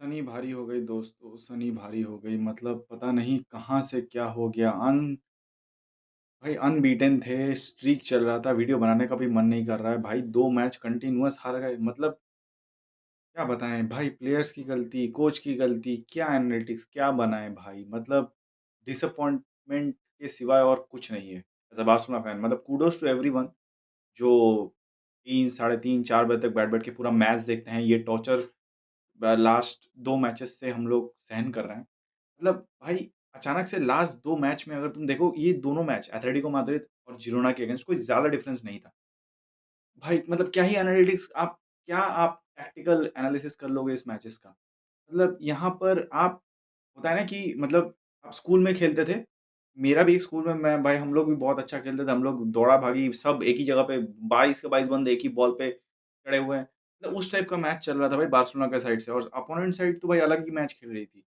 शनि भारी हो गई दोस्तों, शनि भारी हो गई मतलब पता नहीं कहाँ से क्या हो गया। भाई अनबीटेन थे, स्ट्रीक चल रहा था, वीडियो बनाने का भी मन नहीं कर रहा है। भाई 2 मैच कंटीन्यूअस हार गए मतलब क्या बताएँ भाई प्लेयर्स की गलती, कोच की गलती, क्या एनालिटिक्स क्या बनाएँ भाई? मतलब डिसअपॉइंटमेंट के सिवाय और कुछ नहीं है। एज़ अ बार्सिलोना फैन मतलब कुडोज़ टू एवरीवन जो 3 साढ़े 3 4 बजे तक बैठ-बैठ के पूरा मैच देखते हैं। ये टॉर्चर लास्ट 2 मैचेस से हम लोग सहन कर रहे हैं। मतलब भाई अचानक से लास्ट 2 मैच में अगर तुम देखो ये दोनों मैच एथलेटिको माद्रिद और जिरोना के अगेंस्ट कोई ज़्यादा डिफरेंस नहीं था। भाई मतलब क्या ही एनालिटिक्स आप टैक्टिकल एनालिसिस कर लोगे इस मैचेस का? मतलब यहाँ पर आप होता है ना कि मतलब आप स्कूल में खेलते थे, मेरा भी एक स्कूल में मैं भाई हम लोग भी बहुत अच्छा खेलते थे, हम लोग दौड़ा-भागी सब एक ही जगह पे 22 के 22 बंदे एक ही बॉल पे खड़े हुए हैं। मतलब उस टाइप का मैच चल रहा था भाई बार्सिलोना के साइड से और अपोनेंट साइड तो भाई अलग ही मैच खेल रही थी।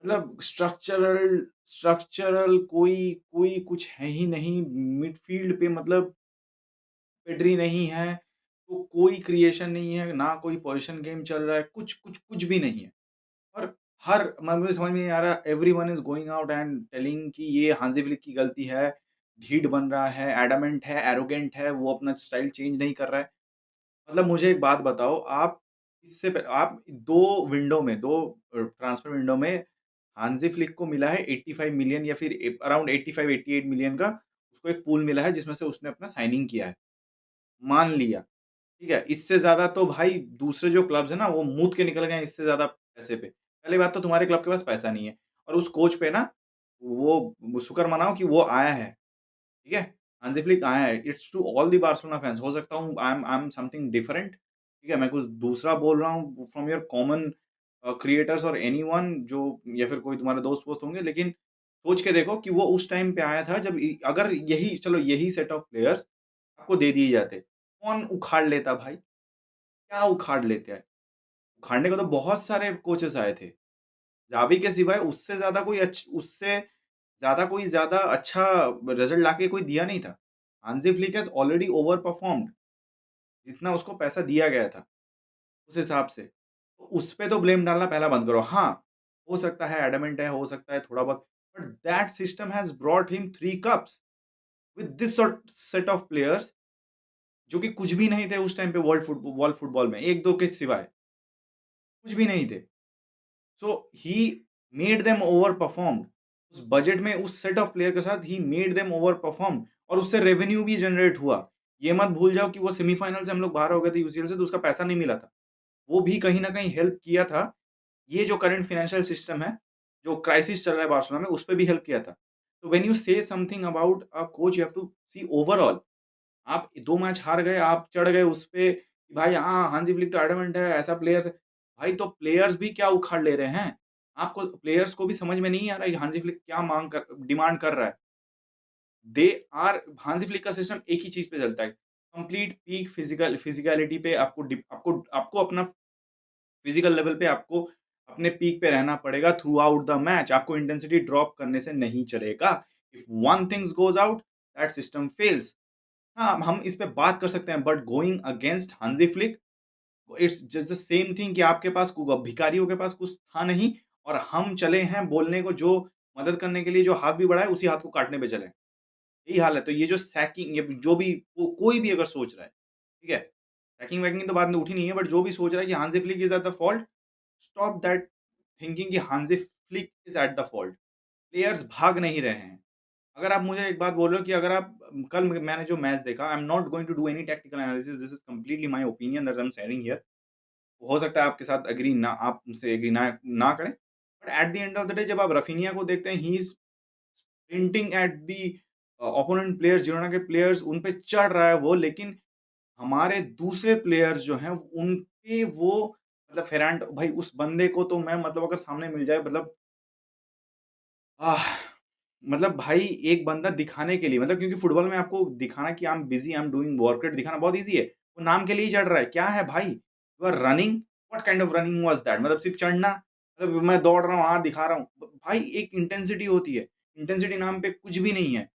मतलब स्ट्रक्चरल कोई कोई कुछ है ही नहीं, मिडफ़ील्ड पे मतलब पेड्री नहीं है, तो कोई क्रिएशन नहीं है, ना कोई पोज़ीशन गेम चल रहा है, कुछ भी नहीं है। और हर मुझे समझ में नहीं आ रहा everyone is going out and telling कि ये हांज़ी फ्लिक की गलती है, ढीठ बन रहा है, एडमेंट है, एरोगेंट है, वो अपना स्टाइल चेंज नहीं कर रहा है। मतलब मुझे एक बात बताओ आप 2 विंडो में 2 ट्रांसफर विंडो में हांज़ी फ्लिक को मिला है 85 मिलियन या फिर अराउंड 85-88 मिलियन का उसको एक पूल मिला है जिसमें से उसने अपना साइनिंग किया है। मान लिया, ठीक है? इससे ज़्यादा तो भाई दूसरे जो क्लब्स हैं ना वो मूत के निकल गए हैं इससे ज़्यादा पैसे पे। पहली बात तो तुम्हारे क्लब के पास पैसा नहीं है और उस कोच पे ना वो शुक्र मनाओ कि वो आया है, ठीक है? हांज़ी फ्लिक आया है। It's to all the Barcelona fans हो सकता हूँ आई एम समथिंग डिफरेंट, ठीक है? मैं कुछ दूसरा बोल रहा हूँ फ्रॉम योर कॉमन क्रिएटर्स और एनीवन जो या फिर कोई तुम्हारे दोस्त-वोस्त होंगे लेकिन सोच के देखो कि वो उस टाइम पे आया था जब अगर यही सेट ऑफ प्लेयर्स आपको दे दिए जाते, कौन उखाड़ लेता भाई? क्या उखाड़ लेते हैं? उखाड़ने को तो बहुत सारे कोचेस आए थे। ज़ावी के सिवाय उससे ज़्यादा अच्छा रिज़ल्ट लाके कोई दिया नहीं था। Hansi Flick has already over performed जितना उसको पैसा दिया गया था, उस हिसाब से। तो उस पे तो ब्लेम डालना पहला बंद करो। हाँ, हो सकता है एडमेंट है, हो सकता है थोड़ा बहुत but that system has brought him 3 cups with this sort set of players जो कि कुछ भी नहीं थे उस टाइम पे वर्ल्ड फुटबॉल में 1-2 के सिवाय, कुछ भी नहीं थे। So he made them over perform उस बजट में उस सेट ऑफ प्लेयर के साथ he made them over perform और उससे रेवेन्यू भी जनरेट हुआ। ये मत भूल जाओ कि वो सेमीफाइनल से हम लोग बाहर हो गए थे यूसीएल से तो उसका पैसा नहीं मिला था। वो भी कहीं न कहीं हेल्प किया था। ये जो करंट फाइनेंशियल सिस्टम है, जो क्राइसिस चल रहा है बार्सिलोना में उस पे भी हेल्प किया था। तो when you say something about a coach you have to see overall आप 2 मैच हार गए, आप चढ़ गए उस पे कि भाई हाँ, हांज़ी फ्लिक तो एडamant है, ऐसा प्लेयर्स है। भाई तो प्लेयर्स भी क्या उखाड़ ले रहे हैं? आपको प्लेयर्स को भी समझ में नहीं आ रहा है कि हांज़ी फ्लिक क्या डिमांड कर रहा है। दे हांज़ी फ्लिक का सिस्टम एक ही चीज़ पे चलता है, कंप्लीट पीक फिज़िकैलिटी पे आपको अपना फिज़िकल लेवल पे आपको अपने पीक पे रहना पड़ेगा थ्रू आउट द मैच। आपको इंटेंसिटी ड्रॉप करने से नहीं चलेगा। If one things goes out, that system fails. हाँ, हम इस पे बात कर सकते हैं but going against Hansi Flick it's just the same thing कि आपके पास भिखारियों के पास कुछ था नहीं और हम चले हैं बोलने को जो मदद करने के लिए जो हाथ भी बढ़ाए उसी हाथ को काटने पे चले हैं। यही हाल है। तो ये जो सैकिंग ये जो भी कोई भी अगर सोच रहा है, ठीक है? सैकिंग-वैकिंग तो बाद में उठी नहीं है बट जो भी सोच रहा है कि Hansi Flick is at the fault, stop that thinking कि Hansi Flick is at the fault. Players भाग नहीं रहे हैं। अगर आप मुझे एक बात बोल रहे हो कि अगर आप कल मैंने जो मैच देखा I am not going to do any tactical analysis this is completely my opinion that I am sharing here. हो सकता है आपके साथ आप मुझसे एग्री ना करें। But at the end of the day जब आप राफिनिया को देखते हैं he is sprinting at the opponent players Girona के प्लेयर्स उन पे चढ़ रहा है वो लेकिन हमारे दूसरे प्लेयर्स जो हैं उन पे वो मतलब फेरांट भाई उस बंदे को तो मैं मतलब अगर सामने मिल जाए मतलब आह! मतलब भाई एक बंदा दिखाने के लिए मतलब क्योंकि फुटबॉल में आपको दिखाना कि I am busy, I am doing workout दिखाना बहुत ईज़ी है। वो नाम के लिए ही चढ़ रहा है। क्या है भाई? You are running, what kind of running was that? मतलब सिर्फ़ चढ़ना, मतलब मैं दौड़ रहा हूँ, हाँ, दिखा रहा हूँ। भाई एक इंटेंसिटी होती है। इंटेंसिटी नाम पे कुछ भी नहीं है।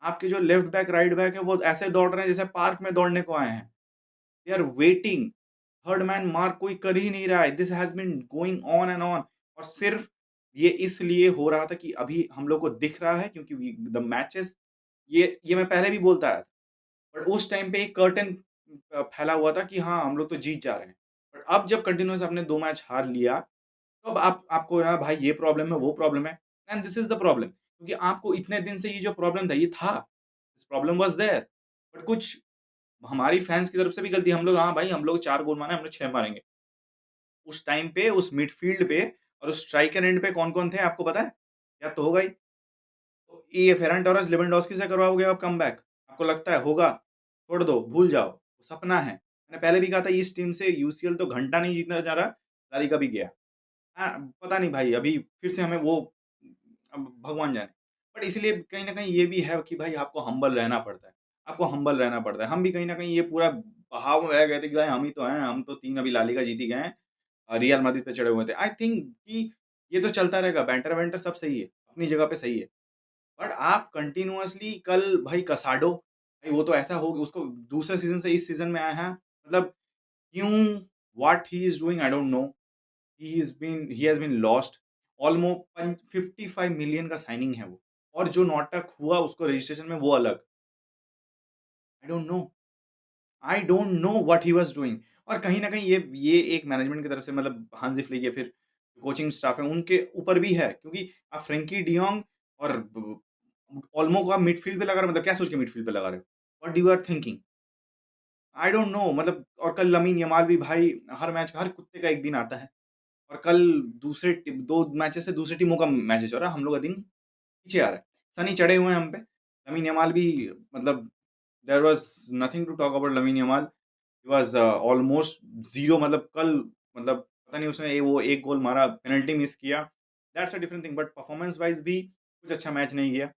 आपके जो लेफ्ट बैक, राइट बैक है वो ऐसे दौड़ रहे हैं जैसे पार्क में दौड़ने को आए हैं। They are waiting third man mark कोई कर ही नहीं रहा है। This has been going on and on और सिर्फ़ ये इसलिए हो रहा था कि अभी हम लोग को दिख रहा है क्योंकि वी द मैचेज़ ये मैं पहले भी बोलता आया था। बट उस टाइम पे एक कर्टेन फैला हुआ था कि हाँ, हम लोग तो जीत जा रहे हैं। बट अब जब कंटीन्यूअस आपने 2 मैच हार लिया, तो अब आप आपको ना भाई ये प्रॉब्लम है, वो प्रॉब्लम है and this is the problem क्योंकि आपको इतने दिन से ये जो प्रॉब्लम था, ये था। This problem was there but कुछ हमारी फैन्स की तरफ से भी गलती है। हम लोग हाँ भाई, हम लोग 4 गोल मारे, हम लोग 6 मारेंगे। उस टाइम पे उस मिडफ़ील्ड पे और उस स्ट्राइकर एंड पे कौन-कौन थे आपको पता है? याद तो होगा ही। तो ये फेरन टोरेस, लेवेंडोस्की से करवाओगे आप कमबैक? आपको लगता है होगा? छोड़ दो, भूल जाओ, सपना है। मैंने पहले भी कहा था इस टीम से यूसीएल तो घंटा नहीं जीतना जा रहा, ला लीगा भी गया। हाँ, पता नहीं भाई अभी फिर से हमें वो अब भगवान जाने। बट इसीलिए कहीं न कहीं ये भी है कि भाई आपको हम्बल रहना पड़ता है। आपको हम्बल रहना पड़ता है। हम भी कहीं न कहीं ये पूरा बहाव में रह गए थे कि भाई हम ही तो हैं, हम तो 3 अभी ला लीगा जीत ही गए हैं। रियल माद्रिद पे चढ़े हुए थे। आई थिंक कि ये तो चलता रहेगा, बैंटर-वैंटर सब सही है, अपनी जगह पे सही है। बट आप कंटीन्यूअसली कल भाई कसाडो, भाई वो तो ऐसा हो उसको दूसरे सीज़न से इस सीज़न में आया है। मतलब क्यों what he is doing I don't know. He has been lost Olmo पन 55 मिलियन का साइनिंग है वो और जो नॉटक हुआ उसको रजिस्ट्रेशन में वो अलग। आई don't no. I don't know what he was doing और कहीं न कहीं ये एक मैनेजमेंट की तरफ से मतलब हांज़ी फ्लिक या फिर कोचिंग स्टाफ है, उनके ऊपर भी है क्योंकि आप फ्रैंकी डी यॉन्ग और ब ओल्मो को आप मिडफ़ील्ड पे लगा रहे हो मतलब क्या सोच के मिडफ़ील्ड पे लगा रहे हो? What you are thinking? I don't know मतलब और कल लमीन यमाल भी भाई हर मैच हर कुत्ते का एक दिन आता है और कल दूसरे टी 2 मैचेस से दूसरी टीमों का मैचेस हो रहा है, हम लोग का दिन पीछे आ रहा है। सनी चढ़े हुए हैं हम पे, लमीन यमाल भी मतलब there was nothing to talk about Lamine Yamal. He was almost 0 मतलब कल मतलब पता नहीं उसने वो 1 गोल मारा, पेनल्टी मिस किया, that's a different thing but performance wise भी कुछ अच्छा मैच नहीं किया।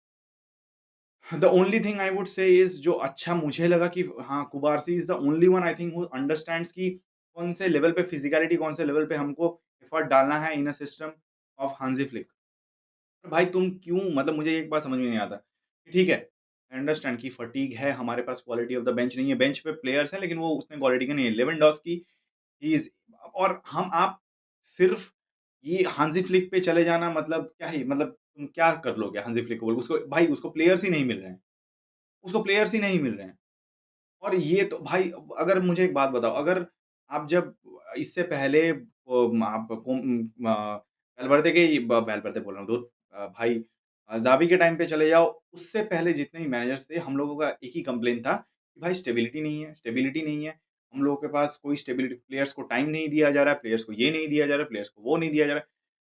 The only thing I would say is जो अच्छा मुझे लगा कि हाँ, कुबारसी is the only one I think who understands कि कौन से लेवल पे फिज़िकैलिटी कौन से लेवल पे हमको एफर्ट डालना है इन अ सिस्टम ऑफ हांज़ी फ्लिक। भाई तुम क्यों मतलब मुझे एक बात समझ में नहीं आता कि ठीक है, आई अंडरस्टैंड कि फटीग है, हमारे पास क्वालिटी ऑफ द बेंच नहीं है, बेंच पे प्लेयर्स हैं लेकिन वो उतने क्वालिटी के नहीं है। लेवेंडोस्की ही इज़ और हम आप सिर्फ़ ये हांज़ी फ्लिक पे चले जाना मतलब क्या ही मतलब तुम क्या कर लोगे हांज़ी फ्लिक को बोल उसको भाई उसको प्लेयर्स ही नहीं मिल रहे हैं। उसको प्लेयर्स ही नहीं मिल रहे हैं। और ये तो भाई अगर मुझे एक बात बताओ, अगर आप जब इससे पहले आप वेल्वर्दे के ब वेल्वर्दे बोल रहा हूँ धुर भाई ज़ावी के टाइम पे चले जाओ, उससे पहले जितने भी मैनेजर्स थे, हम लोगों का एक ही कंप्लेंट था कि भाई स्टेबिलिटी नहीं है, स्टेबिलिटी नहीं है। हम लोगों के पास कोई स्टेबिलिटी प्लेयर्स को टाइम नहीं दिया जा रहा है, प्लेयर्स को ये नहीं दिया जा रहा है, प्लेयर्स को वो नहीं दिया जा रहा है,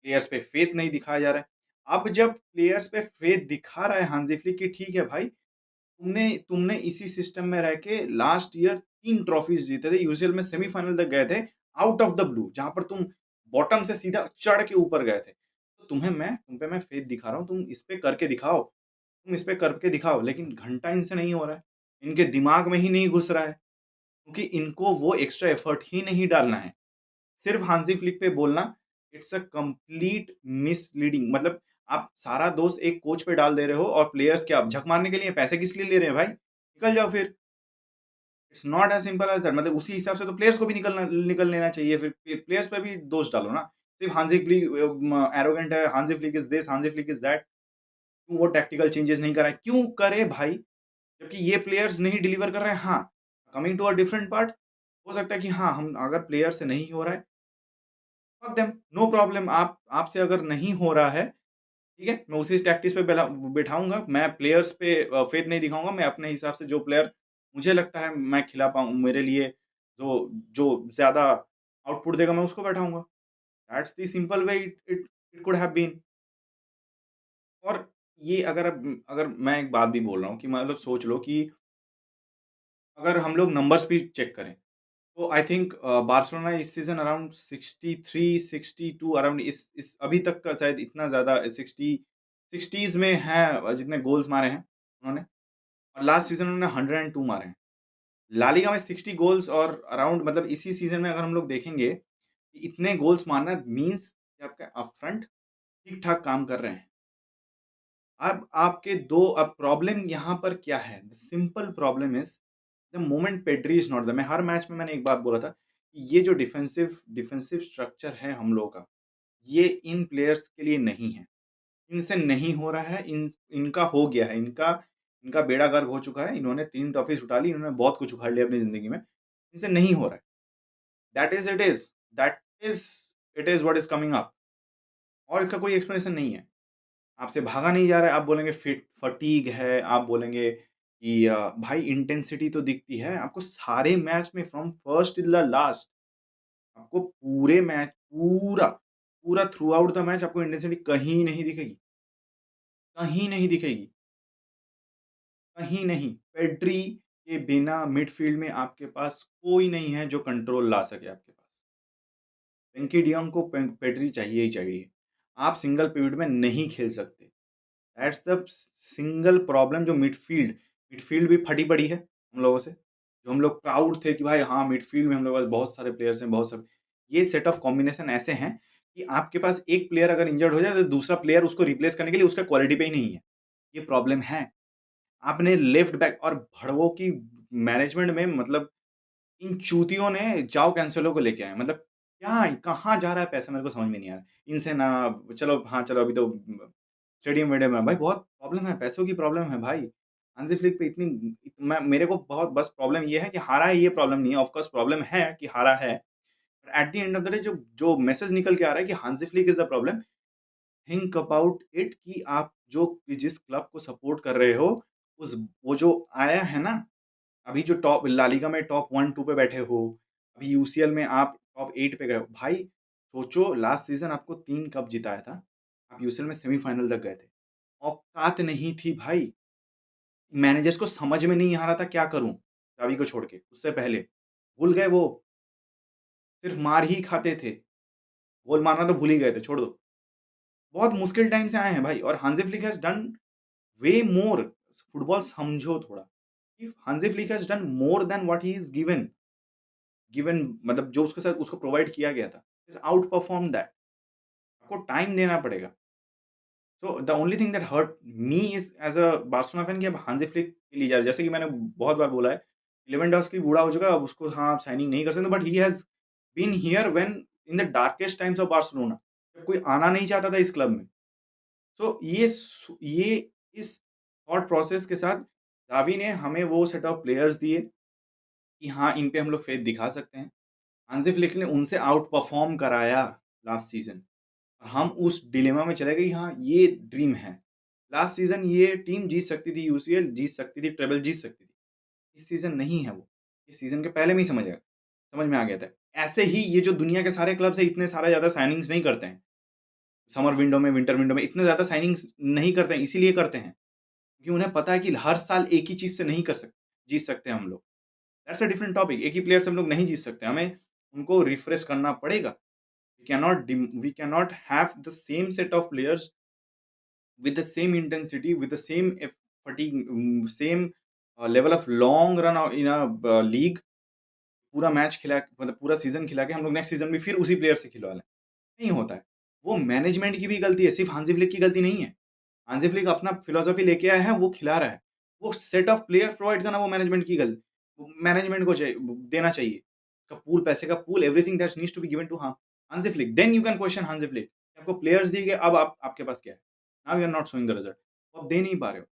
प्लेयर्स पे फेथ नहीं दिखाया जा रहा है। अब जब प्लेयर्स पे फेथ दिखा रहा है हांज़ी फ्लिक कि ठीक है भाई तुमने तुमने इसी सिस्टम में रह के लास्ट ईयर 3 ट्रॉफीज़ जीते थे, यूसीएल में सेमीफाइनल तक गए थे, आउट ऑफ द ब्लू जहाँ पर तुम बॉटम से सीधा चढ़ के ऊपर गए थे। तो तुम पे मैं फेथ दिखा रहा हूँ, तुम इस पे करके दिखाओ, तुम इस पे करके दिखाओ, लेकिन घंटा इनसे नहीं हो रहा है। इनके दिमाग में ही नहीं घुस रहा है, क्योंकि इनको वो एक्स्ट्रा एफर्ट ही नहीं डालना है। सिर्फ हांसी फ्लिक पे बोलना इट्स अ कंप्लीट मिसलीडिंग मतलब आप सारा दोष एक कोच पे डाल दे रहे हो और प्लेयर्स क्या झक मारने के लिए पैसे किस लिए ले रहे हैं भाई? निकल जाओ फिर। It's not as simple as that मतलब उसी हिसाब से तो प्लेयर्स को भी निकल लेना चाहिए फिर प्लेयर्स पे भी दोष डालो ना। सिर्फ हांसी फ्लिक एरोगेंट है, Hansi Flick is this, Hansi Flick is that. क्यों वो टैक्टिकल चेंजेस नहीं कर रहा है? क्यों करे भाई? जबकि ये प्लेयर्स नहीं डिलीवर कर रहे हैं। हाँ, coming to a different part हो सकता है कि हाँ, हम अगर प्लेयर से नहीं हो रहा है फक देम, नो प्रॉब्लम आप आपसे अगर नहीं हो रहा है, ठीक है? मैं उसी टैक्टिस पे बिठाऊँगा, मैं प्लेयर्स पे फेथ नहीं दिखाऊँगा, मैं अपने हिसाब से जो प्लेयर मुझे लगता है मैं खिला पाऊँ मेरे लिए जो जो ज़्यादा आउटपुट देगा मैं उसको बैठाऊँगा। That's the simple way it could have been और ये अगर मैं एक बात भी बोल रहा हूँ कि मतलब सोच लो कि अगर हम लोग नंबर्स भी चेक करें तो आई थिंक बार्सिलोना इस सीज़न अराउंड 63, 62 अराउंड इस अभी तक का शायद इतना ज़्यादा 60s में है जितने गोल्स मारे हैं उन्होंने और लास्ट सीज़न उन्होंने 102 मारे हैं। ला लीगा में 60 गोल्स और अराउंड मतलब इसी सीज़न में अगर हम लोग देखेंगे कि इतने गोल्स मारना मीन्स कि आपका अपफ्रंट ठीक-ठाक काम कर रहे हैं। अब आपके 2 अब प्रॉब्लम यहाँ पर क्या है? The simple problem is the moment Pedri is not there मैं हर मैच में मैंने एक बात बोला था ये जो डिफेंसिव स्ट्रक्चर है हम लोगों का, ये इन प्लेयर्स के लिए नहीं है। इनसे नहीं हो रहा है, इनका हो गया है, इनका बेड़ा गर्क हो चुका है, इन्होंने 3 ट्रॉफीज़ उठा ली, इन्होंने बहुत कुछ उखाड़ लिया अपनी ज़िंदगी में, इनसे नहीं हो रहा है। That is it is, that is it is what is coming up और इसका कोई एक्सप्लेनेशन नहीं है। आपसे भागा नहीं जा रहा है, आप बोलेंगे फटीग है, आप बोलेंगे कि भाई इंटेंसिटी तो दिखती है, आपको सारे मैच में from first till the last आपको पूरे मैच पूरा थ्रू आउट द मैच आपको इंटेंसिटी कहीं नहीं दिखेगी, कहीं नहीं दिखेगी, कहीं नहीं। पेड्री के बिना मिडफ़ील्ड में आपके पास कोई नहीं है जो कंट्रोल ला सके आपके पास। फ्रैंकी डी यंग को पेड्री चाहिए ही चाहिए। आप सिंगल पिवट में नहीं खेल सकते। दैट्स द सिंगल प्रॉब्लम जो मिडफ़ील्ड भी फटी पड़ी है हम लोगों से। जो हम लोग प्राउड थे कि भाई हाँ, मिडफ़ील्ड में हम लोग के पास बहुत सारे प्लेयर्स हैं, बहुत सब ये सेट ऑफ कॉम्बिनेशन ऐसे हैं कि आपके पास एक प्लेयर अगर इंजर्ड हो जाए तो दूसरा प्लेयर उसको रिप्लेस करने के लिए उसका क्वालिटी पे ही नहीं है। ये प्रॉब्लम है। आपने लेफ्ट बैक और भड़वों की मैनेजमेंट में मतलब इन चूतियों ने जाओ कैंसेलो को लेके आए। मतलब क्या कहाँ जा रहा है पैसा मेरे को समझ में नहीं आ रहा। इनसे ना चलो हाँ, चलो अभी तो स्टेडियम-वेडियम है। भाई बहुत प्रॉब्लम है, पैसों की प्रॉब्लम है भाई। हांज़ी फ्लिक पे इतनी मैं मेरे को बहुत बस प्रॉब्लम ये है कि हारा है ये प्रॉब्लम नहीं है। ऑफ कोर्स प्रॉब्लम है कि हारा है। But at the end of the day जो जो मैसेज निकल के आ रहा है कि Hansi Flick is the problem. Think about it कि आप जो जिस क्लब को सपोर्ट कर रहे हो, उस वो जो आया है ना, अभी जो टॉप ला लीगा में टॉप 1-2 पे बैठे हो, अभी यूसीएल में आप टॉप 8 पे गए हो। भाई सोचो लास्ट सीज़न आपको 3 कप जिताया था। आप यूसीएल में सेमीफाइनल तक गए थे। औकात नहीं थी भाई। मैनेजर्स को समझ में नहीं आ रहा था क्या करूँ, चाबी को छोड़ के, उससे पहले। भूल गए वो, सिर्फ़ मार ही खाते थे। गोल मारना तो भूल ही गए थे, छोड़ दो। बहुत मुश्किल टाइम से आए हैं भाई और Hansi Flick has done way more football समझो थोड़ा कि Hansi Flick has done more than what he is given मतलब जो उसके साथ उसको प्रोवाइड किया गया था। इज़ आउट परफॉर्म दैट आपको टाइम देना पड़ेगा। So the only thing that hurt me is as a Barcelona fan कि अब हांज़ी फ्लिक के लिए जा रहे हैं। जैसे कि मैंने बहुत बार बोला है, लेवेंडोव्स्की बूढ़ा हो चुका है, अब उसको हाँ, आप साइनिंग नहीं कर सकते but he has been here when in the darkest times of Barcelona जब कोई आना नहीं चाहता था इस क्लब में। सो ये इस थॉट प्रोसेस के साथ ज़ावी ने हमें वो सेट ऑफ प्लेयर्स दिए कि हाँ, इन पे हम लोग फेथ दिखा सकते हैं। हांज़ी फ्लिक ने उनसे आउट परफॉर्म कराया लास्ट सीज़न। हम उस डिलेमा में चले गए कि हाँ, ये ड्रीम है। लास्ट सीज़न ये टीम जीत सकती थी यूसीएल, जीत सकती थी, ट्रेबल जीत सकती थी। इस सीज़न नहीं है वो। इस सीज़न के पहले में ही समझ में आ गया था। ऐसे ही ये जो दुनिया के सारे क्लब्स हैं, इतने सारे ज़्यादा साइनिंग्स नहीं करते हैं। समर विंडो में, विंटर विंडो में इतने ज़्यादा साइनिंग्स नहीं करते हैं, इसीलिए करते हैं, क्योंकि उन्हें पता है कि हर साल एक ही चीज़ से नहीं जीत सकते हम लोग। That's a different topic. एक ही प्लेयर से हम लोग नहीं जीत सकते। हमें उनको रिफ्रेश करना पड़ेगा। We cannot have the same set of players with the same intensity, with the same fatigue, same level of long run in a league पूरा मैच खिला मतलब पूरा सीज़न खिला के हम लोग नेक्स्ट सीज़न भी फिर उसी प्लेयर से खिलवा लें, नहीं होता है। वो मैनेजमेंट की भी गलती है, सिर्फ़ हांज़ी फ्लिक की गलती नहीं है। हांज़ी फ्लिक अपना फिलॉसफी लेके आया है, वो खिला रहा है। वो सेट ऑफ प्लेयर प्रोवाइड करना वो मैनेजमेंट की मैनेजमेंट को देना चाहिए। का पूल पैसे का pool everything that needs to be given to Hansi Flick, then you can question Hansi Flick. आपको प्लेयर्स दिए गए, अब आप आपके पास क्या है? Now you are not showing the result. तो आप दे नहीं पा रहे हो।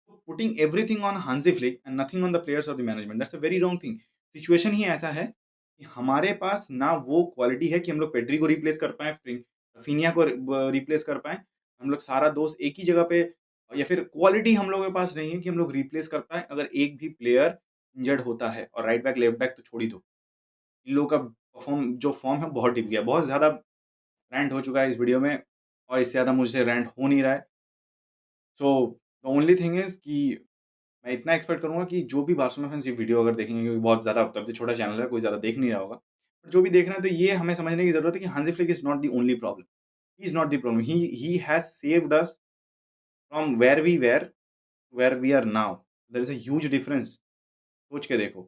तो putting everything on Hansi Flick and nothing on the players of the management that's a very wrong thing. Situation ही ऐसा है कि हमारे पास ना वो क्वालिटी है कि हम लोग पेड्री को रिप्लेस कर पाएँ, रफीनिया को रिप्लेस कर पाएँ। हम लोग सारा दोस्त एक ही जगह पे या फिर क्वालिटी हम लोगों के पास नहीं है कि हम लोग रिप्लेस कर पाएँ अगर एक भी प्लेयर इंजर्ड होता है और राइट बैक, लेफ्ट बैक तो छोड़ ही दो। इन लोगों का जो फॉर्म है बहुत डिप गया है। बहुत ज़्यादा रैंट हो चुका है इस वीडियो में और इससे ज़्यादा मुझसे रैंट हो नहीं रहा है। सो द ओनली थिंग इज़ कि मैं इतना एक्सपेक्ट करूँगा कि जो भी बार्सिलोना फैन्स ये वीडियो अगर देखेंगे क्योंकि बहुत ज़्यादा तब भी छोटा चैनल है, कोई ज़्यादा देख नहीं रहा होगा। पर जो भी देख रहे हैं तो ये हमें समझने की ज़रूरत है कि Hansi Flick is not the only problem. He is not the problem. He has saved us from where we are now. There is a huge difference. सोच के देखो।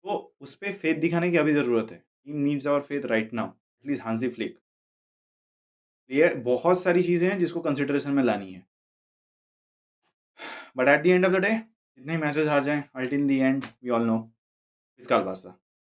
तो उस पे फेथ दिखाने की अभी ज़रूरत है। He needs our faith right now. Please Hansi Flick. ये बहुत सारी चीज़ें हैं जिसको कंसिडरेशन में लानी है। But at the end of the day जितने मैचेस हार जाएँ, till the end we all know इसका बारसा।